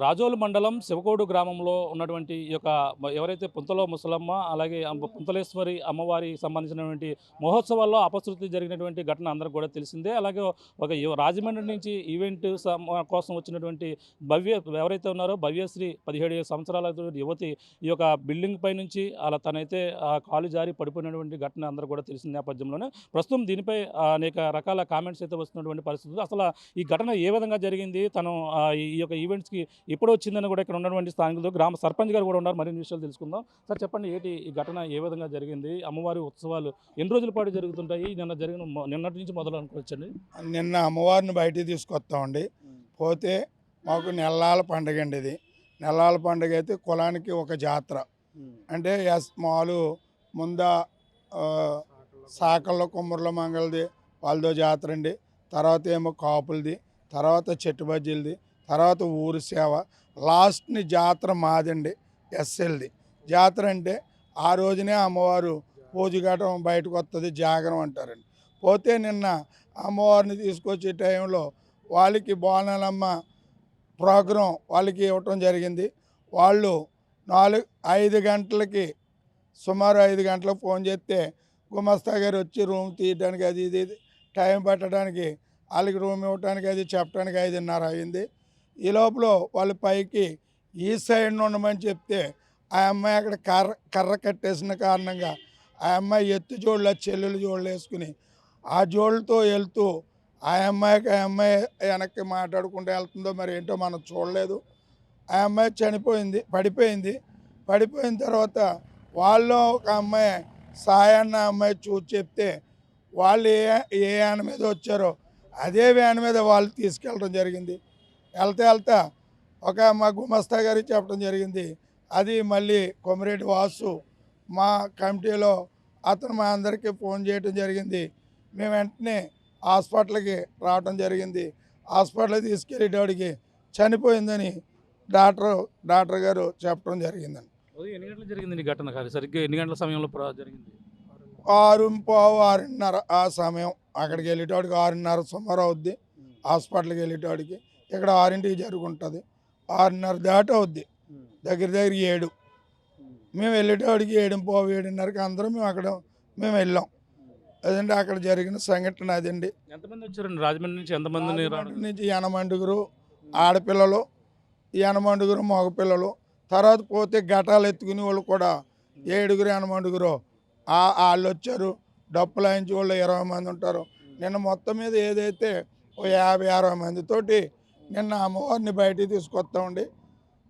రాజోలు మండలం శివకోడు గ్రామంలో ఉన్నటువంటి ఈ యొక్క ఎవరైతే పుంతలో ముసలమ్మ అలాగే పుంతలేశ్వరి అమ్మవారికి సంబంధించినటువంటి మహోత్సవాల్లో అపశృతి జరిగినటువంటి ఘటన అందరికి కూడా తెలిసిందే. అలాగే ఒక రాజమండ్రి నుంచి ఈవెంట్ కోసం వచ్చినటువంటి ఎవరైతే ఉన్నారో భవ్యశ్రీ 17 సంవత్సరాల యువతి ఈ యొక్క బిల్డింగ్ పై నుంచి అలా తనైతే కాలు జారి పడిపోయినటువంటి ఘటన అందరూ కూడా తెలిసిన నేపథ్యంలోనే ప్రస్తుతం దీనిపై అనేక రకాల కామెంట్స్ అయితే వస్తున్నటువంటి పరిస్థితులు. అసలు ఈ ఘటన ఏ విధంగా జరిగింది, తను ఈ యొక్క ఈవెంట్స్కి ఎప్పుడు వచ్చిందని కూడా ఇక్కడ ఉన్నటువంటి స్థానికులు గ్రామ సర్పంచ్ గారు కూడా ఉన్నారు, మరిన్ని విషయాలు తెలుసుకుందాం. సార్ చెప్పండి, ఏంటి ఈ ఘటన ఏ విధంగా జరిగింది, అమ్మవారి ఉత్సవాలు ఎన్ని రోజుల పాటు జరుగుతుంటాయి, నిన్నటి నుంచి మొదలు అనుకోవచ్చండి? నిన్న అమ్మవారిని బయటికి తీసుకొస్తామండి. పోతే మాకు నెల్లాల పండుగ అండి. ఇది నెల్లాల పండుగ అయితే కులానికి ఒక జాతర. అంటే మాలు ముంద సాకల్లో కుమ్మర్ల మంగళది వాళ్ళదో జాతర అండి. తర్వాత ఏమో కాపులది, తర్వాత చెట్టు బజ్జీలది, తర్వాత ఊరు సేవ, లాస్ట్ని జాతర మాదండి ఎస్ఎల్ది. జాతర అంటే ఆ రోజునే అమ్మవారు పూజఘాటం బయటకు వస్తుంది, జాగరం అంటారండి. పోతే నిన్న అమ్మవారిని తీసుకొచ్చే టైంలో వాళ్ళకి బోనాలమ్మ ప్రోగ్రాం వాళ్ళకి ఇవ్వటం జరిగింది. వాళ్ళు 5 గంటలకి సుమారు 5 గంటలకు ఫోన్ చేస్తే గుమస్తా గారు వచ్చి రూమ్ తీయడానికి అది ఇది టైం పెట్టడానికి వాళ్ళకి రూమ్ ఇవ్వడానికి అది చెప్పడానికి 5:30 అయింది. ఈ లోపల వాళ్ళు పైకి ఈ సైడ్ ఉండమని చెప్తే ఆ అమ్మాయి అక్కడ కర్ర కట్టేసిన కారణంగా ఆ అమ్మాయి ఎత్తు జోళ్ళు చెల్లెలు జోళ్ళు వేసుకుని ఆ జోళ్ళతో వెళ్తూ ఆ అమ్మాయి వెనక్కి మాట్లాడుకుంటూ వెళ్తుందో మరి ఏంటో మనం చూడలేదు. ఆ అమ్మాయి పడిపోయిన తర్వాత వాళ్ళు ఒక అమ్మాయి సాయన్న అమ్మాయి చూసి చెప్తే వాళ్ళు ఏ వ్యాన్ మీద వచ్చారో అదే వ్యాన్ మీద వాళ్ళు తీసుకెళ్ళడం జరిగింది. వెళ్తా ఒక మా గుమస్తా గారికి చెప్పడం జరిగింది. అది మళ్ళీ కొమరెడ్డి వాసు మా కమిటీలో అతను మా అందరికీ ఫోన్ చేయడం జరిగింది. మేము వెంటనే హాస్పిటల్కి రావడం జరిగింది. హాస్పిటల్కి తీసుకెళ్ళేటోడికి చనిపోయిందని డాక్టర్ గారు చెప్పడం జరిగిందండి. ఎన్ని గంటలు జరిగింది ఘటన? సరిగ్గా ఎన్ని గంటల సమయంలో జరిగింది? 6:30 ఆ సమయం. అక్కడికి వెళ్ళేటోడికి 6:30 సుమారు అవుద్ది. హాస్పిటల్కి వెళ్ళేటోడికి ఇక్కడ 6ంటికి జరుగుంటుంది. 6:30 దాటి అవుద్ది, దగ్గర 7. మేము వెళ్ళేటోడికి 7:30కి అందరం మేము వెళ్ళాం. అదండి అక్కడ జరిగిన సంఘటన అదండి. ఎంతమంది వచ్చారండి రాజమండ్రి నుంచి? ఎంతమంది నుంచి 80 ఆడపిల్లలు, 80 మగపిల్లలు. తర్వాత పోతే ఘటాలు ఎత్తుకునే వాళ్ళు కూడా 7 వాళ్ళు వచ్చారు. డప్పులు లాయించి వాళ్ళు 20 మంది ఉంటారు. నిన్న మొత్తం మీద ఏదైతే 50-60 మందితోటి నిన్న అమ్మవారిని బయటికి తీసుకొస్తామండి.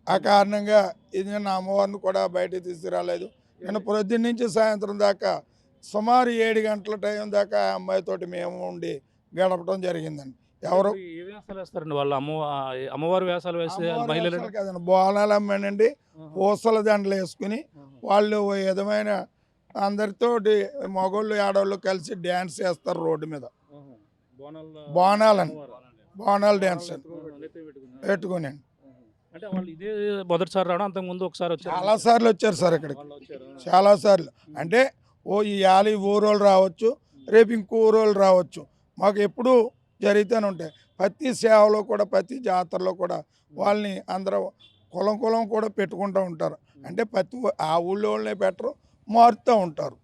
ఆ కారణంగా ఇది నిన్న అమ్మవారిని కూడా బయటికి తీసుకురాలేదు. నిన్న పొద్దున్న నుంచి సాయంత్రం దాకా సుమారు 7 గంటల టైం దాకా ఆ అమ్మాయితోటి మేము ఉండి గడపడం జరిగిందండి. ఎవరు వేస్తారండి వాళ్ళు? అమ్మవారి వేషాలు వేస్తే కదండి, బోనాలు అమ్మానండి పూసల దండలు వేసుకుని వాళ్ళు విధమైన అందరితోటి మగోళ్ళు ఆడవాళ్ళు కలిసి డ్యాన్స్ చేస్తారు రోడ్డు మీద. బోనాలు డ్యాన్స్ పెట్టుకుని అంటే వాళ్ళు ఇదే మొదటిసారి రావడం, అంతకుముందు ఒకసారి వచ్చారు? చాలాసార్లు వచ్చారు సార్ ఇక్కడికి, చాలాసార్లు. అంటే ఈ ఊరోళ్ళు రావచ్చు, రేపు ఇంకో ఊరోళ్ళు రావచ్చు. మాకు ఎప్పుడూ జరుగుతూనే ఉంటాయి. ప్రతి సేవలో కూడా ప్రతి జాతరలో కూడా వాళ్ళని అందరూ కులం కూడా పెట్టుకుంటూ ఉంటారు. అంటే ప్రతి ఆ ఊళ్ళో వాళ్ళనే పెట్టరు, మారుతూ ఉంటారు.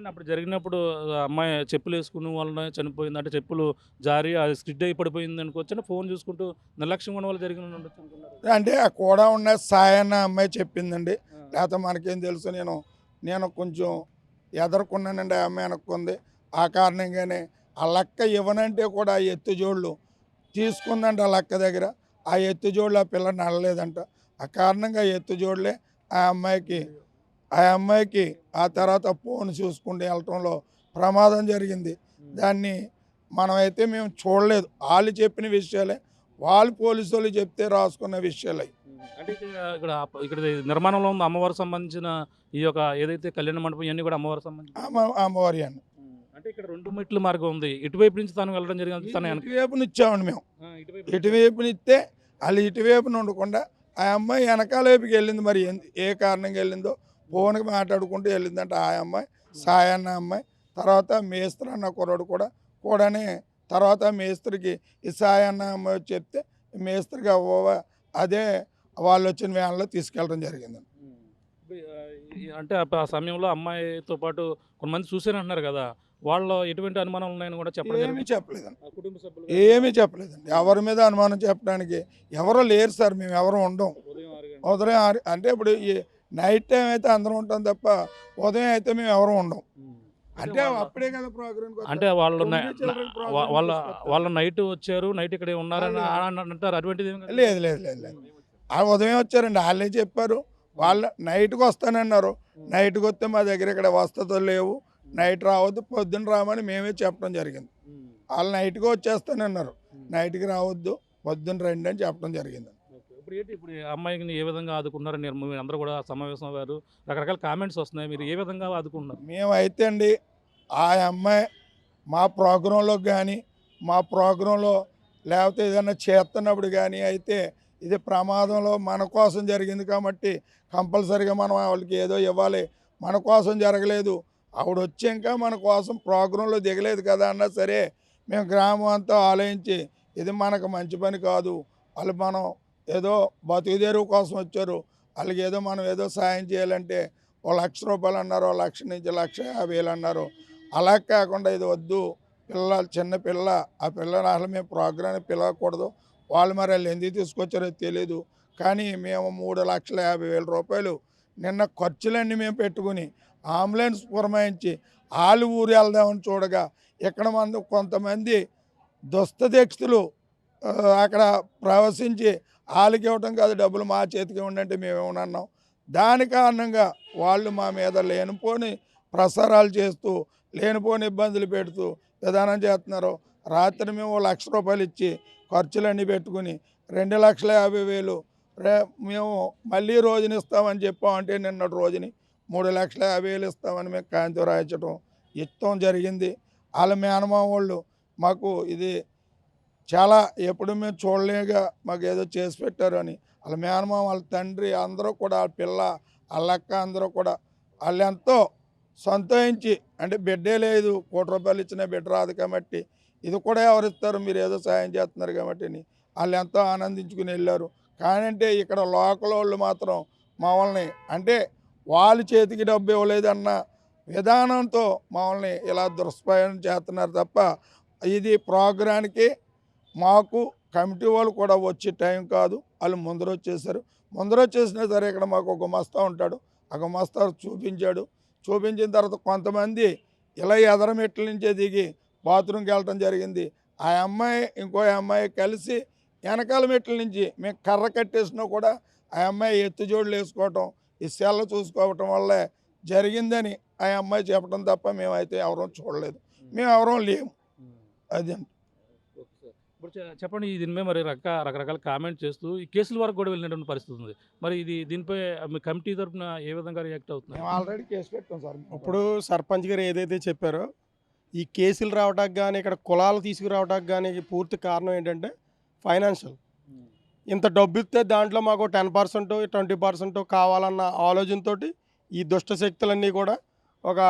అప్పుడు జరిగినప్పుడు అమ్మాయి చెప్పులు వేసుకుని వాళ్ళని చనిపోయింది అంటే చెప్పులు జారి అది స్కిడ్ అయి పడిపోయింది అనుకోవచ్చు. ఫోన్ చూసుకుంటూ నిర్లక్ష్యంగా ఉన్న వాళ్ళు జరిగిన అంటే కూడా ఉన్న సాయన్న అమ్మాయి చెప్పిందండి. లేకపోతే మనకేం తెలుసు, నేను కొంచెం ఎదరుకున్నానండి. ఆ అమ్మాయి అనుకుంది. ఆ కారణంగానే ఆ లెక్క ఇవ్వనంటే కూడా ఆ ఎత్తు జోళ్ళు తీసుకుందంట ఆ లెక్క దగ్గర. ఆ ఎత్తు జోళ్ళు ఆ పిల్ల నడలేదంట. ఆ కారణంగా ఎత్తు జోళ్ళే ఆ అమ్మాయికి ఆ తర్వాత ఫోన్ చూసుకుంటూ వెళ్ళటంలో ప్రమాదం జరిగింది. దాన్ని మనమైతే మేము చూడలేదు. వాళ్ళు చెప్పిన విషయాలే, వాళ్ళు పోలీసు వాళ్ళు చెప్తే రాసుకున్న విషయాలే. అంటే ఇక్కడ నిర్మాణంలో ఉంది అమ్మవారికి సంబంధించిన ఈ యొక్క ఏదైతే కళ్యాణ మండపం ఇవన్నీ కూడా అమ్మవారికి సంబంధించి అమ్మవారి అండి. అంటే ఇక్కడ 2 మెట్ల మార్గం ఉంది. ఇటువైపు నుంచి తను వెళ్ళడం జరిగింది. ఇటువైపున ఇచ్చామండి మేము. ఇటువైపున ఇస్తే వాళ్ళు ఇటువైపున ఉండకుండా ఆ అమ్మాయి వెనకాల వైపుకి వెళ్ళింది. మరి ఏ కారణంగా వెళ్ళిందో ఫోన్కి మాట్లాడుకుంటూ వెళ్ళిందంట ఆ అమ్మాయి, సాయన్న అమ్మాయి. తర్వాత మేస్త్రి అన్న కుర్రాడు కూడానే తర్వాత మేస్త్రికి ఈ సాయన్న అమ్మాయి చెప్తే మేస్త్రికి అదే వాళ్ళు వచ్చిన వ్యాన్లో తీసుకెళ్ళడం జరిగిందండి. అంటే ఆ సమయంలో అమ్మాయితో పాటు కొంతమంది చూసానంటున్నారు కదా, వాళ్ళు ఎటువంటి అనుమానాలు ఉన్నాయని కూడా చెప్పడం ఏమీ జరిగింది. చెప్పలేదండి. ఆ కుటుంబ సభ్యులు ఏమీ చెప్పలేదండి. ఎవరి మీద అనుమానం చెప్పడానికి ఎవరో లేరు సార్. మేము ఎవరు ఉండం. ఉదయం 6 గంటలకు. ఉదయం అంటే ఇప్పుడు ఈ నైట్ టైం అయితే అందరం ఉంటాం తప్ప ఉదయం అయితే మేము ఎవరు ఉండం. అంటే అప్పుడే కదా ప్రోగ్రామ్. అంటే వాళ్ళు వాళ్ళ నైట్ వచ్చారు, నైట్ ఇక్కడ ఉన్నారని అంటారు. అటువంటిది ఏం కాదు. లేదు లేదు లేదు లేదు. ఆ ఉదయం వచ్చారండి. వాళ్ళే చెప్పారు. వాళ్ళు నైట్కి వస్తానన్నారు. నైట్కి వస్తే మా దగ్గర ఇక్కడ వసతులు లేవు, నైట్ రావద్దు, పొద్దున్న రామని మేమే చెప్పడం జరిగింది. వాళ్ళు నైట్కి వచ్చేస్తానన్నారు. నైట్కి రావద్దు, పొద్దున్న రండి అని చెప్పడం జరిగింది. ఇప్పుడు ఈ అమ్మాయిని ఏ విధంగా ఆదుకున్నారని మీరు అందరూ కూడా సమావేశం అయ్యారు, రకరకాల కామెంట్స్ వస్తున్నాయి. మీరు ఏ విధంగా ఆదుకున్నారు? మేమైతే అండి ఆ అమ్మాయి మా ప్రోగ్రాంలోకి కానీ మా ప్రోగ్రాంలో లేకపోతే ఏదైనా చేస్తున్నప్పుడు కానీ అయితే ఇది ప్రమాదంలో మన కోసం జరిగింది కాబట్టి కంపల్సరీగా మనం వాళ్ళకి ఏదో ఇవ్వాలి. మన కోసం జరగలేదు, ఆవిడ వచ్చాక మన కోసం ప్రోగ్రాంలో దిగలేదు కదా అన్నా సరే మేము గ్రామం అంతా ఆలోచించి ఇది మనకు మంచి పని కాదు, వాళ్ళు మనం ఏదో బతుకుదేరువు కోసం వచ్చారు, వాళ్ళకి ఏదో మనం ఏదో సాయం చేయాలంటే ₹1,00,000 అన్నారు, 1,00,000 నుంచి 1,50,000 అన్నారు. అలా కాకుండా ఇది వద్దు, పిల్లలు చిన్న పిల్ల, ఆ పిల్లని అసలు మేము ప్రోగ్రాన్ని పిలవకూడదు, వాళ్ళు మరి వాళ్ళు ఎందుకు తీసుకొచ్చారో తెలియదు, కానీ మేము ₹3,50,000 నిన్న ఖర్చులన్నీ మేము పెట్టుకుని అంబులెన్స్ పురమాయించి వాళ్ళు ఊరు వెళ్దామని చూడగా ఇక్కడ కొంతమంది దుస్తదీక్షలు అక్కడ ప్రవశించి వాళ్ళకి ఇవ్వటం కాదు డబ్బులు మా చేతికి ఇవ్వండి మేమేమన్నాం. దాని కారణంగా వాళ్ళు మా మీద లేనిపోని ప్రసారాలు చేస్తూ లేనిపోని ఇబ్బందులు పెడుతూ విధానం చేస్తున్నారు. రాత్రి మేము ₹1,00,000 ఇచ్చి ఖర్చులన్నీ పెట్టుకుని 2,50,000 మేము మళ్ళీ రోజుని ఇస్తామని చెప్పామంటే నిన్నటి రోజుని 3,50,000 ఇస్తామని మేము కాంతి రాయించడం ఇష్టం జరిగింది. వాళ్ళ మేనమామ వాళ్ళు మాకు ఇది చాలా ఎప్పుడు మేము చూడలేగా మాకు ఏదో చేసి పెట్టారు అని వాళ్ళ మేనమామ వాళ్ళ తండ్రి అందరూ కూడా వాళ్ళ పిల్ల వాళ్ళ అక్క అందరూ కూడా వాళ్ళు ఎంతో సంతోషించి అంటే బిడ్డే లేదు, ₹1,00,000 ఇచ్చిన బిడ్డ రాదు కాబట్టి ఇది కూడా ఎవరిస్తారు, మీరు ఏదో సాయం చేస్తున్నారు కాబట్టి వాళ్ళు ఎంతో ఆనందించుకుని వెళ్ళారు. కానంటే ఇక్కడ లోకల్ వాళ్ళు మాత్రం మమ్మల్ని అంటే వాళ్ళ చేతికి డబ్బు ఇవ్వలేదన్న విధానంతో మమ్మల్ని ఇలా దుష్ప్రయోగం చేస్తున్నారు తప్ప ఇది ప్రోగ్రానికి మాకు కమిటీ వాళ్ళు కూడా వచ్చే టైం కాదు. వాళ్ళు ముందర వచ్చేసారు. ముందర వచ్చేసినా సరే ఇక్కడ మాకు ఒక గుమస్తా ఉంటాడు, ఆ గుమస్తా చూపించాడు. చూపించిన తర్వాత కొంతమంది ఇలా ఎదరమెట్ల నుంచే దిగి బాత్రూమ్కి వెళ్ళటం జరిగింది. ఆ అమ్మాయి ఇంకో అమ్మాయి కలిసి వెనకాల మెట్ల నుంచి మేము కర్ర కట్టేసినా కూడా ఆ అమ్మాయి ఎత్తుజోడులు వేసుకోవటం ఈ సెల్ల చూసుకోవటం వల్లే జరిగిందని ఆ అమ్మాయి చెప్పడం తప్ప మేమైతే ఎవరూ చూడలేదు, మేము ఎవరూ లేము. అది ఇప్పుడు చెప్పండి, దీని మీద మరి రకరకాల కామెంట్ చేస్తూ ఈ కేసుల వరకు కూడా వెళ్ళినటువంటి పరిస్థితి ఉంది. మరి దీనిపై మీ కమిటీ తరఫున ఏ విధంగా రియాక్ట్ అవుతుంది? మేము ఆల్రెడీ కేసు పెట్టాం సార్. ఇప్పుడు సర్పంచ్ గారు ఏదైతే చెప్పారో ఈ కేసులు రావడానికి కానీ ఇక్కడ కులాలు తీసుకురావడానికి కానీ పూర్తి కారణం ఏంటంటే ఫైనాన్షియల్. ఇంత డబ్బు ఇస్తే దాంట్లో మాకు 10% 20% కావాలన్న ఆలోచనతో ఈ దుష్ట శక్తులన్నీ కూడా ఒక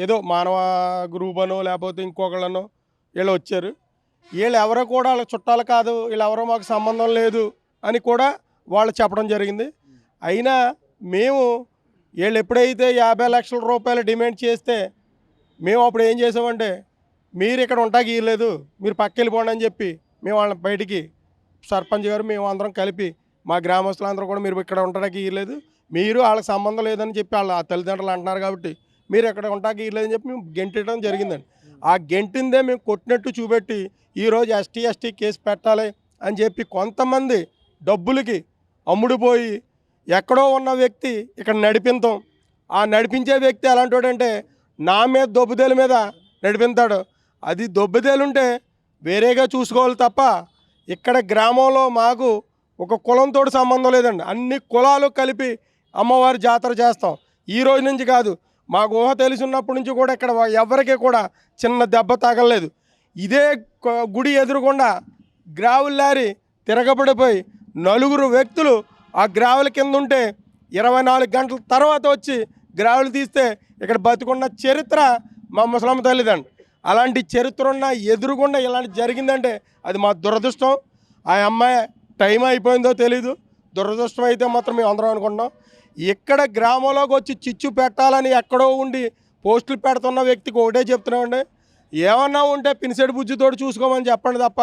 ఏదో మానవ గ్రూప్ అనో లేకపోతే ఇంకొకళ్ళనో వీళ్ళు వచ్చారు. వీళ్ళు ఎవరో కూడా వాళ్ళ చుట్టాలు కాదు, వీళ్ళు ఎవరో మాకు సంబంధం లేదు అని కూడా వాళ్ళు చెప్పడం జరిగింది. అయినా మేము వీళ్ళు ఎప్పుడైతే ₹50,00,000 డిమాండ్ చేస్తే మేము అప్పుడు ఏం చేసామంటే మీరు ఇక్కడ ఉంటాకి ఇవ్వలేదు, మీరు పక్క వెళ్ళిపోండి అని చెప్పి మేము వాళ్ళని బయటికి సర్పంచ్ గారు మేము అందరం కలిపి మా గ్రామస్తులందరూ కూడా మీరు ఇక్కడ ఉండడానికి ఇవ్వలేదు, మీరు వాళ్ళకి సంబంధం లేదని చెప్పి వాళ్ళ తల్లిదండ్రులు అంటున్నారు కాబట్టి మీరు ఇక్కడ ఉండడానికి ఇవ్వలేదని చెప్పి మేము గెంటడం జరిగిందండి. ఆ గెంటిందే మేము కొట్టినట్టు చూపెట్టి ఈరోజు ఎస్టీ కేసు పెట్టాలి అని చెప్పి కొంతమంది డబ్బులకి అమ్ముడుపోయి ఎక్కడో ఉన్న వ్యక్తి ఇక్కడ నడిపించం. ఆ నడిపించే వ్యక్తి ఎలాంటోడంటే నా మీద దొబ్బుదేల మీద నడిపిస్తాడు. అది దొబ్బుదేలుంటే వేరేగా చూసుకోవాలి తప్ప ఇక్కడ గ్రామంలో మాకు ఒక కులంతో సంబంధం లేదండి. అన్ని కులాలు కలిపి అమ్మవారి జాతర చేస్తాం. ఈ రోజు నుంచి కాదు, మాకు ఊహ తెలిసినప్పటి నుంచి కూడా ఇక్కడ ఎవరికి కూడా చిన్న దెబ్బ తగలలేదు. ఇదే గుడి ఎదురుకుండా గ్రావుల లారీ తిరగబడిపోయి 4 వ్యక్తులు ఆ గ్రావుల కింద ఉంటే 24 గంటల తర్వాత వచ్చి గ్రావులు తీస్తే ఇక్కడ బతికున్న చరిత్ర మా ముసలమ్మ తల్లిదండి. అలాంటి చరిత్ర ఉన్న ఎదురుగుండా ఇలాంటి జరిగిందంటే అది మా దురదృష్టం. ఆ అమ్మాయి టైం అయిపోయిందో తెలీదు, దురదృష్టం అయితే మాత్రం మేము అందరం అనుకుంటున్నాం. ఇక్కడ గ్రామంలోకి వచ్చి చిచ్చు పెట్టాలని ఎక్కడో ఉండి పోస్టులు పెడుతున్న వ్యక్తికి ఒకటే చెప్తున్నామండి, ఏమన్నా ఉంటే పినిసెడి బుజ్జితోటి చూసుకోమని చెప్పండి తప్ప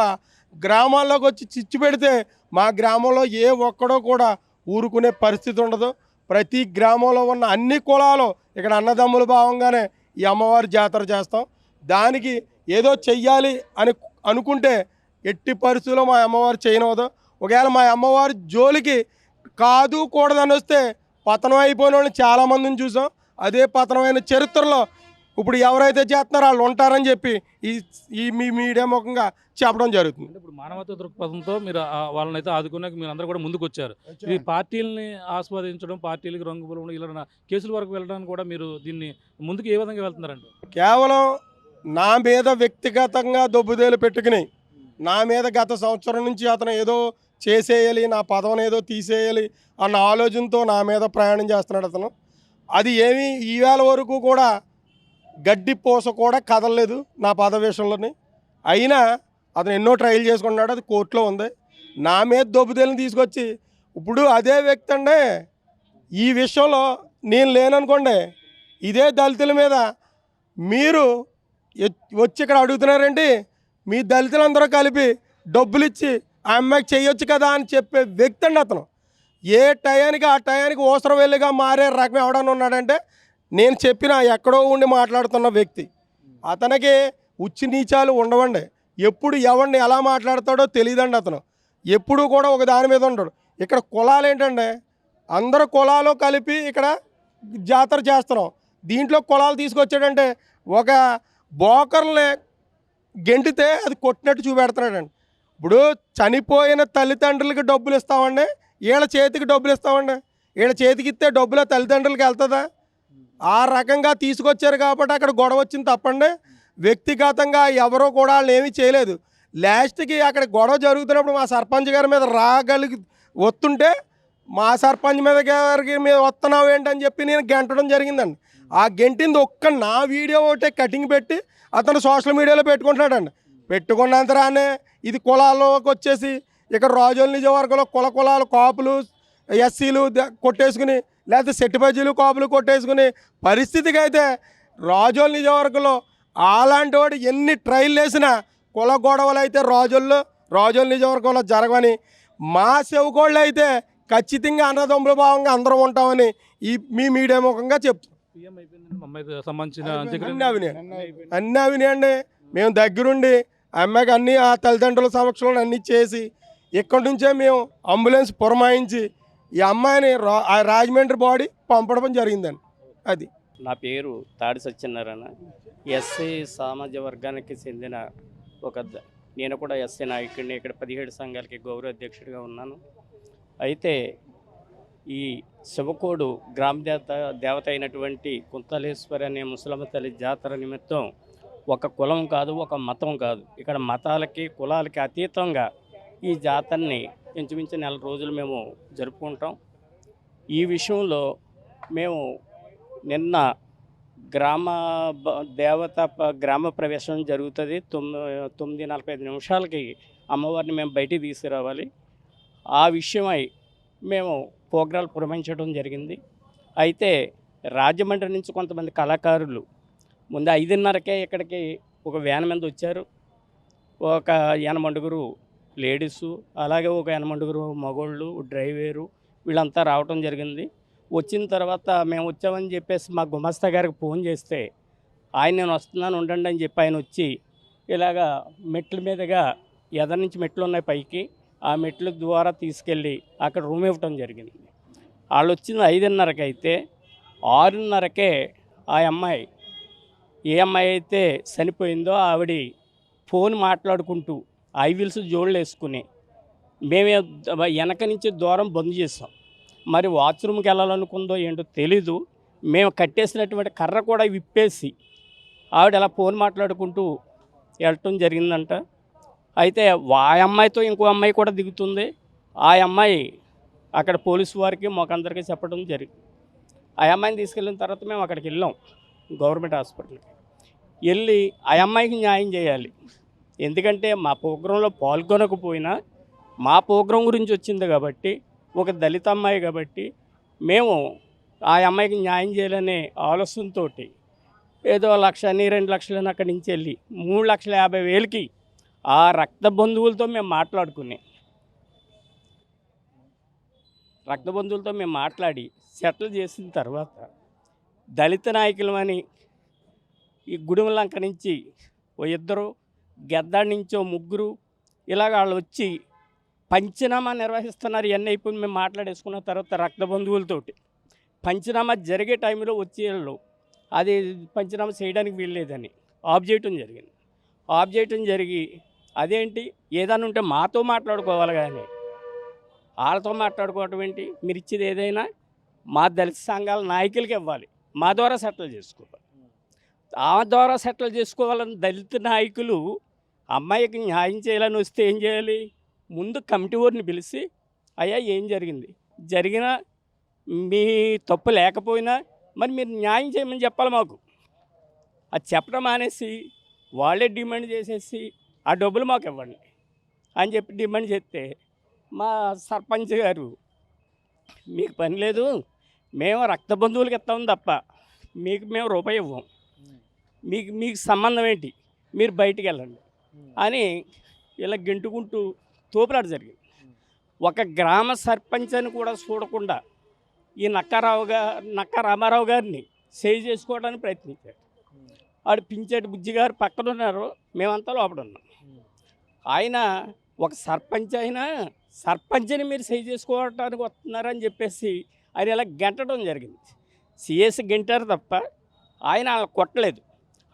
గ్రామాల్లోకి వచ్చి చిచ్చు పెడితే మా గ్రామంలో ఏ ఒక్కడో కూడా ఊరుకునే పరిస్థితి ఉండదు. ప్రతి గ్రామంలో ఉన్న అన్ని కులాలు ఇక్కడ అన్నదమ్ముల భావంగానే ఈ అమ్మవారి జాతర చేస్తాం. దానికి ఏదో చెయ్యాలి అని అనుకుంటే ఎట్టి పరిస్థితుల్లో మా అమ్మవారు చేయనవదు. ఒకవేళ మా అమ్మవారి జోలికి కాదు కూడదని వస్తే పతనం అయిపోయిన వాళ్ళని చాలామందిని చూసాం. అదే పతనమైన చరిత్రలో ఇప్పుడు ఎవరైతే చేస్తున్నారో వాళ్ళు ఉంటారని చెప్పి ఈ మీడియా ముఖంగా చెప్పడం జరుగుతుంది. అంటే ఇప్పుడు మానవతా దృక్పథంతో మీరు వాళ్ళని అయితే ఆదుకునే మీరు అందరూ కూడా ముందుకు వచ్చారు. ఈ పార్టీలని ఆస్వాదించడం, పార్టీలకు రంగు పొలవడం, ఇలా కేసుల వరకు వెళ్ళడానికి కూడా మీరు దీన్ని ముందుకు ఏ విధంగా వెళ్తున్నారండి? కేవలం నా మీద వ్యక్తిగతంగా దొబ్బుదేలు పెట్టుకుని నా మీద గత సంవత్సరం నుంచి అతను ఏదో చేసేయాలి, నా పదవిని ఏదో తీసేయాలి అన్న ఆలోచనతో నా మీద ప్రయాణం చేస్తున్నాడు అతను. అది ఏమీ ఈవేళ వరకు కూడా గడ్డి పూస కూడా కదలలేదు నా పదవి విషయంలోని. అయినా అతను ఎన్నో ట్రయల్ చేసుకున్నాడు, అది కోర్టులో ఉంది. నా మీద దొబ్బుదేలను తీసుకొచ్చి ఇప్పుడు అదే వ్యక్తి అండి ఈ విషయంలో నేను లేననుకోండి, ఇదే దళితుల మీద మీరు వచ్చి ఇక్కడ అడుగుతున్నారండి, మీ దళితులందరూ కలిపి డబ్బులు ఇచ్చి ఆ అమ్మాయికి చేయొచ్చు కదా అని చెప్పే వ్యక్తి అండి అతను. ఏ టయానికి ఆ టయానికి ఓసరం వెళ్ళిగా మారే రకం ఎవడన్నా ఉన్నాడంటే నేను చెప్పిన ఎక్కడో ఉండి మాట్లాడుతున్న వ్యక్తి. అతనికి ఉచ్చి నీచాలు ఉండవండి. ఎప్పుడు ఎవరిని ఎలా మాట్లాడతాడో తెలియదండి అతను. ఎప్పుడు కూడా ఒక దాని మీద ఉంటాడు. ఇక్కడ కులాలు ఏంటంటే అందరు కులాలు కలిపి ఇక్కడ జాతర చేస్తున్నాం. దీంట్లో కులాలు తీసుకొచ్చాడంటే ఒక బోకర్ని గెంటితే అది కొట్టినట్టు చూపెడుతున్నాడండి. ఇప్పుడు చనిపోయిన తల్లిదండ్రులకి డబ్బులు ఇస్తామండి, వీళ్ళ చేతికి డబ్బులు ఇస్తామండి. వీళ్ళ చేతికి ఇస్తే డబ్బులు తల్లిదండ్రులకి వెళ్తుందా? ఆ రకంగా తీసుకొచ్చారు కాబట్టి అక్కడ గొడవ వచ్చింది తప్పండి. వ్యక్తిగతంగా ఎవరో కూడా వాళ్ళు ఏమీ చేయలేదు. లాస్ట్కి అక్కడ గొడవ జరుగుతున్నప్పుడు మా సర్పంచ్ గారి మీద రాగలిగి వస్తుంటే మా సర్పంచ్ గారికి మీద వస్తున్నావు ఏంటని చెప్పి నేను గెంటడం జరిగిందండి. ఆ గెంటింది ఒక్క నా వీడియో ఒకటే కటింగ్ పెట్టి అతను సోషల్ మీడియాలో పెట్టుకుంటున్నాడండి. పెట్టుకున్నంతరానే ఇది కులాల్లోకి వచ్చేసి ఇక్కడ రాజోలు నియోజకవర్గంలో కులాలు కాపులు ఎస్సీలు కొట్టేసుకుని లేకపోతే సెట్టిబజ్జీలు కాపులు కొట్టేసుకుని పరిస్థితికి అయితే రాజోలు నియోజకవర్గంలో అలాంటి వాడు ఎన్ని ట్రైల్ వేసినా కుల గొడవలు అయితే రాజోలు నియోజకవర్గంలో జరగవని, మా సెవకోళ్ళు అయితే ఖచ్చితంగా అన్నదమ్ముల భావంగా అందరం ఉంటామని ఈ మీ మీడియా ముఖంగా చెప్తాం. అన్నీ అవినాయండి. మేము దగ్గరుండి అమ్మాయికి అన్నీ ఆ తల్లిదండ్రుల సమక్షంలో అన్నీ చేసి ఇక్కడి నుంచే మేము అంబులెన్స్ పురమాయించి ఈ అమ్మాయిని రాజమండ్రి బాడీ పంపడం జరిగిందండి. అది నా పేరు తాడి సత్యనారాయణ. ఎస్సీ సామాజిక వర్గానికి చెందిన నేను కూడా ఎస్సీ నాయకుడిని. ఇక్కడ 17 సంఘాలకి గౌరవ అధ్యక్షుడిగా ఉన్నాను. అయితే ఈ శివకోడు గ్రామ దేవత అయినటువంటి కుంతలేశ్వరి అనే ముసలమ్మ తల్లి జాతర నిమిత్తం ఒక కులం కాదు, ఒక మతం కాదు, ఇక్కడ మతాలకి కులాలకి అతీతంగా ఈ జాతరని ఇంచుమించు 4 రోజులు మేము జరుపుకుంటాం. ఈ విషయంలో మేము నిన్న గ్రామ ప్రవేశం జరుగుతుంది. 9:45 నిమిషాలకి అమ్మవారిని మేము బయటికి తీసుకురావాలి. ఆ విషయమై మేము ప్రోగ్రాలు పురమించడం జరిగింది. అయితే రాజమండ్రి నుంచి కొంతమంది కళాకారులు ముందు 5:30కే ఇక్కడికి ఒక వ్యాన్ మీద వచ్చారు. ఒక 8 లేడీసు, అలాగే ఒక 8 మగోళ్ళు, డ్రైవేరు, వీళ్ళంతా రావటం జరిగింది. వచ్చిన తర్వాత మేము వచ్చామని చెప్పేసి మా గుమస్తా గారికి ఫోన్ చేస్తే నేను వస్తున్నాను ఉండండి అని చెప్పి ఆయన వచ్చి ఇలాగా మెట్ల మీదుగా ఎదరి నుంచి మెట్లు ఉన్నాయి పైకి, ఆ మెట్ల ద్వారా తీసుకెళ్ళి అక్కడ రూమ్ ఇవ్వటం జరిగింది. వాళ్ళు వచ్చింది 5:30కి అయితే 6:30కే ఆ అమ్మాయి, ఏ అమ్మాయి అయితే చనిపోయిందో ఆవిడ ఫోన్ మాట్లాడుకుంటూ ఐవిల్స్ జోళ్ళు వేసుకుని మేము వెనక నుంచి దూరం బంద్ చేసాం. మరి వాష్రూమ్కి వెళ్ళాలనుకుందో ఏంటో తెలీదు, మేము కట్టేసినటువంటి కర్ర కూడా విప్పేసి ఆవిడ అలా ఫోన్ మాట్లాడుకుంటూ వెళ్ళటం జరిగిందంట. అయితే ఆ అమ్మాయితో ఇంకో అమ్మాయి కూడా దిగుతుంది. ఆ అమ్మాయి అక్కడ పోలీసు వారికి మాకందరికీ చెప్పడం జరిగింది. ఆ అమ్మాయిని తీసుకెళ్ళిన తర్వాత మేము అక్కడికి వెళ్ళాం, గవర్నమెంట్ హాస్పిటల్కి వెళ్ళి ఆ అమ్మాయికి న్యాయం చేయాలి. ఎందుకంటే మా ప్రోగ్రాంలో పాల్గొనకపోయినా మా ప్రోగ్రాం గురించి వచ్చింది కాబట్టి ఒక దళిత అమ్మాయి కాబట్టి మేము ఆ అమ్మాయికి న్యాయం చేయాలనే ఆలోచనతో ఏదో 1,2 లక్షలని అక్కడి నుంచి వెళ్ళి 3,50,000కి ఆ రక్త బంధువులతో మేము మాట్లాడి సెటిల్ చేసిన తర్వాత దళిత నాయకులమని ఈ గుడిమలంక నుంచి ఓ 2, గెద్దాడి నుంచో 3 ఇలాగ వాళ్ళు వచ్చి పంచనామా నిర్వహిస్తున్నారు. ఇవన్నీ అయిపోయి మేము మాట్లాడేసుకున్న తర్వాత రక్త బంధువులతోటి పంచనామా జరిగే టైంలో వచ్చి వాళ్ళు అది పంచనామా చేయడానికి వీల్లేదని ఆబ్జెక్షన్ జరిగి అదేంటి ఏదైనా ఉంటే మాతో మాట్లాడుకోవాలి కానీ వాళ్ళతో మాట్లాడుకోవటం ఏంటి? మీరు ఇచ్చేది ఏదైనా మా దళిత సంఘాల నాయకులకి ఇవ్వాలి, మా ద్వారా సెటిల్ చేసుకోవాలి. ఆ ద్వారా సెటిల్ చేసుకోవాలని దళిత నాయకులు అమ్మాయికి న్యాయం చేయాలని వస్తే ఏం చేయాలి? ముందు కమిటీ వారిని పిలిచి అయ్యా ఏం జరిగినా మీ తప్పు లేకపోయినా మరి మీరు న్యాయం చేయమని చెప్పాలి మాకు. అది చెప్పడం మానేసి వాళ్ళే డిమాండ్ చేసేసి ఆ డబ్బులు మాకు ఇవ్వండి అని చెప్పి డిమాండ్ చేస్తే మా సర్పంచ్ గారు మీకు పని లేదు, మేము రక్త బంధువులకి ఇస్తాం తప్ప మేము రూపాయి ఇవ్వం, మీకు సంబంధం ఏంటి, మీరు బయటికి వెళ్ళండి అని ఇలా గెంటుకుంటూ తోపులాట జరిగింది. ఒక గ్రామ సర్పంచ్ అని కూడా చూడకుండా ఈ నక్క రామారావు గారిని సేవ్ చేసుకోవడానికి ప్రయత్నించారు. ఆడు పించేటి బుజ్జి గారు పక్కన ఉన్నారు, మేమంతా లోపల ఉన్నాం. ఆయన ఒక సర్పంచ్ని మీరు సేవ్ చేసుకోవడానికి వస్తున్నారని చెప్పేసి ఆయన ఇలా గెంటడం జరిగింది. సిఎస్ గెంటారు తప్ప ఆయన కొట్టలేదు.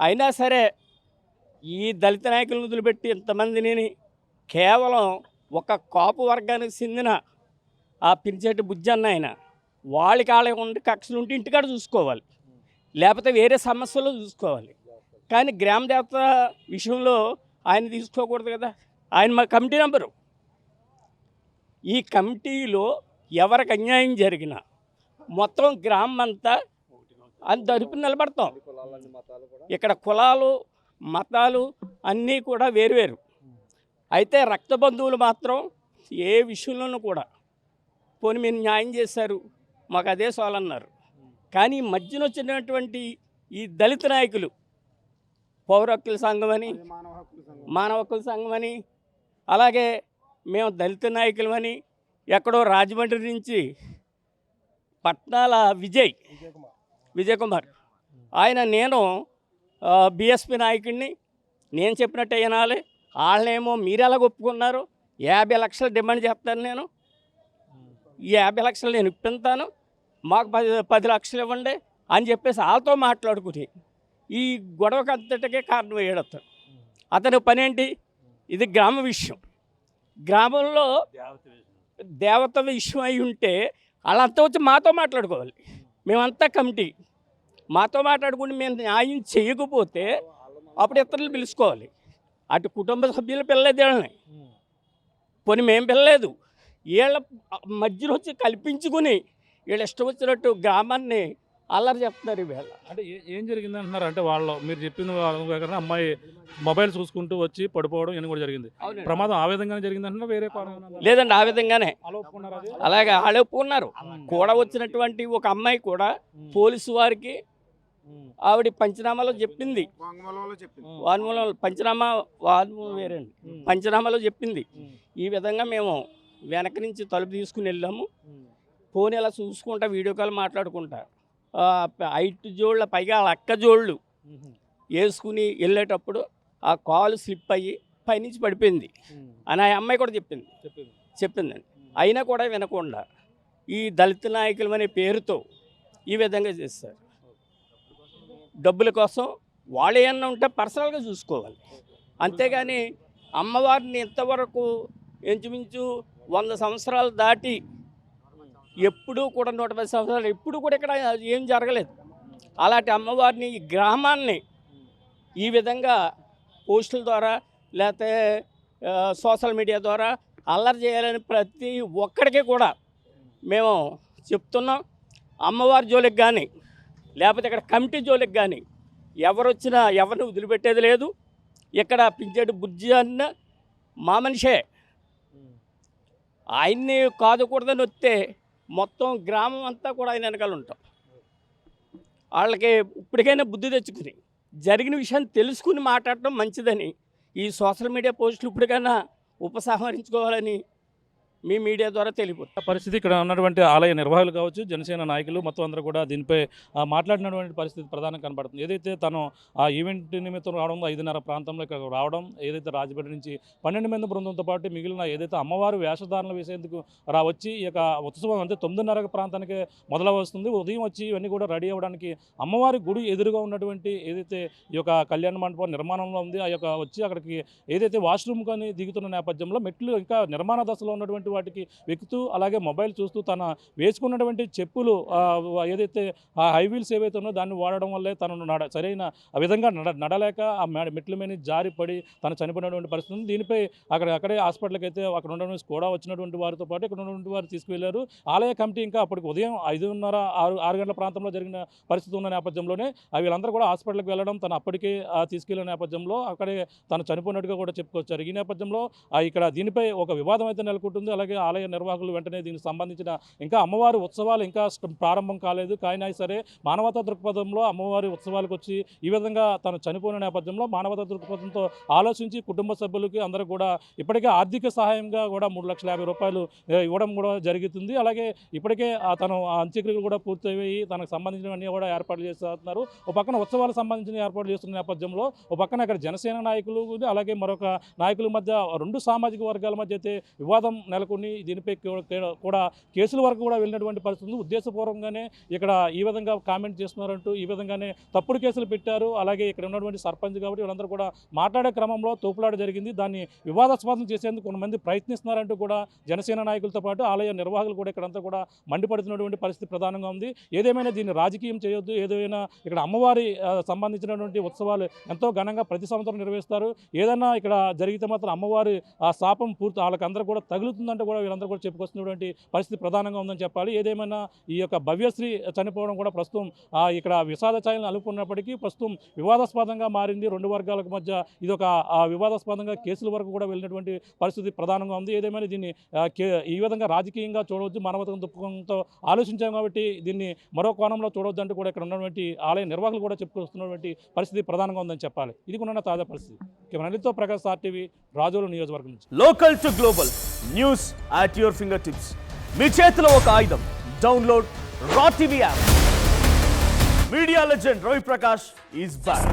అయినా సరే ఈ దళిత నాయకులను వదిలిపెట్టి ఇంతమందిని కేవలం ఒక కాపు వర్గానికి చెందిన ఆ పించేటి బుజ్జి అన్న ఆయన వాళ్ళకి వాళ్ళకి ఉండి కక్షలు ఉంటే ఇంటికాడ చూసుకోవాలి, లేకపోతే వేరే సమస్యలు చూసుకోవాలి. కానీ గ్రామ దేవత విషయంలో ఆయన తీసుకోకూడదు కదా. ఆయన మా కమిటీ నంబరు. ఈ కమిటీలో ఎవరికి అన్యాయం జరిగినా మొత్తం గ్రామం అంతా అని తరపున నిలబడతాం. ఇక్కడ కులాలు మతాలు అన్నీ కూడా వేరువేరు. అయితే రక్త బంధువులు మాత్రం ఏ విషయంలోనూ కూడా పోనీ మీరు న్యాయం చేశారు మాకు అదే చాలన్నారు. కానీ ఈ మధ్యన వచ్చినటువంటి ఈ దళిత నాయకులు పౌర హక్కుల సంఘం అని, మానవ హక్కుల సంఘం అని, అలాగే మేము దళిత నాయకులమని ఎక్కడో రాజమండ్రి నుంచి పట్నాల విజయ్ కుమార్ ఆయన నేను బీఎస్పీ నాయకుడిని, నేను చెప్పినట్టు వినాలి, వాళ్ళనేమో మీరు ఎలా ఒప్పుకున్నారు, 50 లక్షలు డిమాండ్ చేస్తాను నేను, ఈ 50 లక్షలు నేను ఇప్పిస్తాను, మాకు 10 లక్షలు ఇవ్వండి అని చెప్పేసి వాళ్ళతో మాట్లాడుకుని ఈ గొడవకు అంతటికే కారణమయ్యాడు అతని పని ఏంటి? ఇది గ్రామ విషయం, గ్రామంలో దేవత విషయం అయి ఉంటే వాళ్ళంతా వచ్చి మాతో మాట్లాడుకోవాలి. మేమంతా కమిటీ మాతో మాట్లాడుకుని మేము న్యాయం చేయకపోతే అప్పుడు ఇతరులు పిలుచుకోవాలి. అటు కుటుంబ సభ్యులు పిల్లలేదు వీళ్ళని, పోనీ మేము పిల్లలేదు, వీళ్ళ మధ్యలో వచ్చి కల్పించుకుని వీళ్ళు ఇష్టం వచ్చినట్టు గ్రామాన్ని అల్లరి చెప్తున్నారు. ఈవేళ అంటే ఏం జరిగింది అంటున్నారు? అంటే వాళ్ళు మీరు చెప్పిన ప్రకారం అమ్మాయి మొబైల్ చూసుకుంటూ వచ్చి పడిపోవడం అని కూడా జరిగింది. ప్రమాదం ఆ విధంగానే జరిగింది అంటున్నారు, వేరే లేదండి? ఆ విధంగానే అలాగే వాళ్ళు ఒప్పుకున్నారు. కూడా వచ్చినటువంటి ఒక అమ్మాయి కూడా పోలీసు వారికి ఆవిడ పంచనామాలో చెప్పింది, పంచనామాలో చెప్పింది ఈ విధంగా మేము వెనక నుంచి తలుపు తీసుకుని వెళ్ళాము, ఫోన్ ఇలా చూసుకుంటా వీడియో కాల్ మాట్లాడుకుంటా 5 జోళ్ళ పైగా అక్క జోళ్ళు వేసుకుని వెళ్ళేటప్పుడు ఆ కాలు స్లిప్ అయ్యి పైనుంచి పడిపోయింది అని ఆ అమ్మాయి కూడా చెప్పిందండి. అయినా కూడా వినకుండా ఈ దళిత నాయకులు అనే పేరుతో ఈ విధంగా చేస్తారు. డబ్బుల కోసం వాళ్ళు ఏమన్నా ఉంటే పర్సనల్గా చూసుకోవాలి, అంతేగాని అమ్మవారిని ఇంతవరకు ఇంచుమించు 100 సంవత్సరాలు దాటి ఎప్పుడూ కూడా 110 సంవత్సరాలు ఎప్పుడు కూడా ఇక్కడ ఏం జరగలేదు. అలాంటి అమ్మవారిని ఈ గ్రామాన్ని ఈ విధంగా పోస్టుల ద్వారా లేకపోతే సోషల్ మీడియా ద్వారా అల్లరి చేయాలని ప్రతి ఒక్కడికి కూడా మేము చెప్తున్నాం. అమ్మవారి జోలికి కానీ లేకపోతే ఇక్కడ కమిటీ జోలికి కానీ ఎవరు వచ్చినా ఎవరిని వదిలిపెట్టేది లేదు. ఇక్కడ పించేటి బుజ్జి అన్న మా మనిషే, ఆయన్ని కాదుకూడదని వస్తే మొత్తం గ్రామం అంతా కూడా ఆయన వెనకాల ఉంటాం. వాళ్ళకి ఇప్పటికైనా బుద్ధి తెచ్చుకుని జరిగిన విషయాన్ని తెలుసుకుని మాట్లాడటం మంచిదని ఈ సోషల్ మీడియా పోస్టులు ఇప్పటికైనా ఉపసంహరించుకోవాలని మీ మీడియా ద్వారా తెలియపోతుంది. పరిస్థితి ఇక్కడ ఉన్నటువంటి ఆలయ నిర్వాహకులు కావచ్చు, జనసేన నాయకులు మొత్తం అందరూ కూడా దీనిపై మాట్లాడినటువంటి పరిస్థితి ప్రధానంగా కనబడుతుంది. ఏదైతే తను ఆ ఈవెంట్ నిమిత్తం రావడం 5:30 ప్రాంతంలో ఇక్కడ రావడం, ఏదైతే రాజపేట నుంచి 12 మంది బృందంతో పాటు మిగిలిన ఏదైతే అమ్మవారు వేషధారణలు వేసేందుకు వచ్చి ఈ యొక్క ఉత్సవం అంటే 9:30 ప్రాంతానికి మొదలవస్తుంది. ఉదయం వచ్చి ఇవన్నీ కూడా రెడీ అవ్వడానికి అమ్మవారి గుడి ఎదురుగా ఉన్నటువంటి ఏదైతే ఈ యొక్క కళ్యాణ మండపం నిర్మాణంలో ఉంది, ఆ యొక్క వచ్చి అక్కడికి ఏదైతే వాష్రూమ్ కానీ దిగుతున్న నేపథ్యంలో మెట్లు ఇంకా నిర్మాణ దశలో ఉన్నటువంటి వాటికి వెక్కుతూ అలాగే మొబైల్ చూస్తూ తన వేసుకున్నటువంటి చెప్పులు ఏదైతే ఆ హై వీల్స్ ఏవైతే ఉన్నో దాన్ని వాడడం వల్లే తను సరైన విధంగా నడలేక ఆ మెట్ల మీద జారి పడి తను చనిపోయినటువంటి పరిస్థితి ఉంది. దీనిపై అక్కడే హాస్పిటల్కి అయితే అక్కడ ఉన్నటువంటి కూడా వచ్చినటువంటి వారితో పాటు ఇక్కడ ఉన్నటువంటి వారు తీసుకువెళ్లారు. ఆలయ కమిటీ ఇంకా అప్పటికి ఉదయం 5:30, 6 గంటల ప్రాంతంలో జరిగిన పరిస్థితి ఉన్న నేపథ్యంలోనే వీళ్ళందరూ కూడా హాస్పిటల్కి వెళ్ళడం తను అప్పటికే తీసుకెళ్లిన నేపథ్యంలో అక్కడే తను చనిపోయినట్టుగా కూడా చెప్పుకొచ్చారు. ఈ నేపథ్యంలో ఇక్కడ దీనిపై ఒక వివాదం అయితే నెలకొంటుంది. అలాగే ఆలయ నిర్వాహకులు వెంటనే దీనికి సంబంధించిన ఇంకా అమ్మవారి ఉత్సవాలు ఇంకా ప్రారంభం కాలేదు, కానీ సరే మానవతా దృక్పథంలో అమ్మవారి ఉత్సవాలకు వచ్చి ఈ విధంగా తను చనిపోయిన నేపథ్యంలో మానవతా దృక్పథంతో ఆలోచించి కుటుంబ సభ్యులకి అందరూ కూడా ఇప్పటికే ఆర్థిక సహాయంగా కూడా 3,50,000 రూపాయలు ఇవ్వడం కూడా జరుగుతుంది. అలాగే ఇప్పటికే తను అంత్యక్రియలు కూడా పూర్తయ్యి తనకు సంబంధించినవన్నీ కూడా ఏర్పాట్లు చేస్తున్నారు. ఒక పక్కన ఉత్సవాలకు సంబంధించిన ఏర్పాట్లు చేస్తున్న నేపథ్యంలో ఒక పక్కన ఇక్కడ జనసేన నాయకులు అలాగే మరొక నాయకుల మధ్య 2 సామాజిక వర్గాల మధ్య అయితే వివాదం నెలకొని దీనిపై కూడా కేసుల వరకు కూడా వెళ్ళినటువంటి పరిస్థితి. ఉద్దేశపూర్వకంగానే ఇక్కడ ఈ విధంగా కామెంట్ చేస్తున్నారంటూ ఈ విధంగానే తప్పుడు కేసులు పెట్టారు. అలాగే ఇక్కడ ఉన్నటువంటి సర్పంచ్ కాబట్టి వీళ్ళందరూ కూడా మాట్లాడే క్రమంలో తోపులాట జరిగింది. దాన్ని వివాదాస్పదం చేసేందుకు కొంతమంది ప్రయత్నిస్తున్నారంటూ కూడా జనసేన నాయకులతో పాటు ఆలయ నిర్వాహకులు కూడా ఇక్కడంతా కూడా మండిపడుతున్నటువంటి పరిస్థితి ప్రధానంగా ఉంది. ఏదేమైనా దీన్ని రాజకీయం చేయొద్దు. ఏదైనా ఇక్కడ అమ్మవారి సంబంధించినటువంటి ఉత్సవాలు ఎంతో ఘనంగా ప్రతి సంవత్సరం నిర్వహిస్తారు. ఏదైనా ఇక్కడ జరిగితే మాత్రం అమ్మవారి ఆ శాపం పూర్తి వాళ్ళకందరూ కూడా తగులుతుందంటే కూడా వీళ్ళందరూ కూడా చెప్పుకొస్తున్నటువంటి పరిస్థితి ప్రధానంగా ఉందని చెప్పాలి. ఏదేమైనా ఈ యొక్క భవ్యశ్రీ చనిపోవడం కూడా ప్రస్తుతం ఇక్కడ విషాద ఛాయలను అలుపుకున్నప్పటికీ ప్రస్తుతం వివాదాస్పదంగా మారింది. 2 వర్గాలకు మధ్య ఇది ఒక వివాదాస్పదంగా కేసుల వరకు కూడా వెళ్ళినటువంటి పరిస్థితి ప్రధానంగా ఉంది. ఏదేమైనా దీన్ని ఈ విధంగా రాజకీయంగా చూడవద్దు, మానవతా దృక్పథంతో ఆలోచించాం కాబట్టి దీన్ని మరో కోణంలో చూడవద్దు అంటూ కూడా ఇక్కడ ఉన్నటువంటి ఆలయ నిర్వాహకులు కూడా చెప్పుకొస్తున్నటువంటి పరిస్థితి ప్రధానంగా ఉందని చెప్పాలి. ఇది కూడా తాజా పరిస్థితి. నలితో ప్రకాష్, ఆర్టీవీ, రాజోలు నియోజకవర్గం నుంచి. Local to global news at your fingertips. మీ చేతిలో ఒక ఆయుధం. డౌన్లోడ్ రా TV app. Media legend Ravi Prakash is back.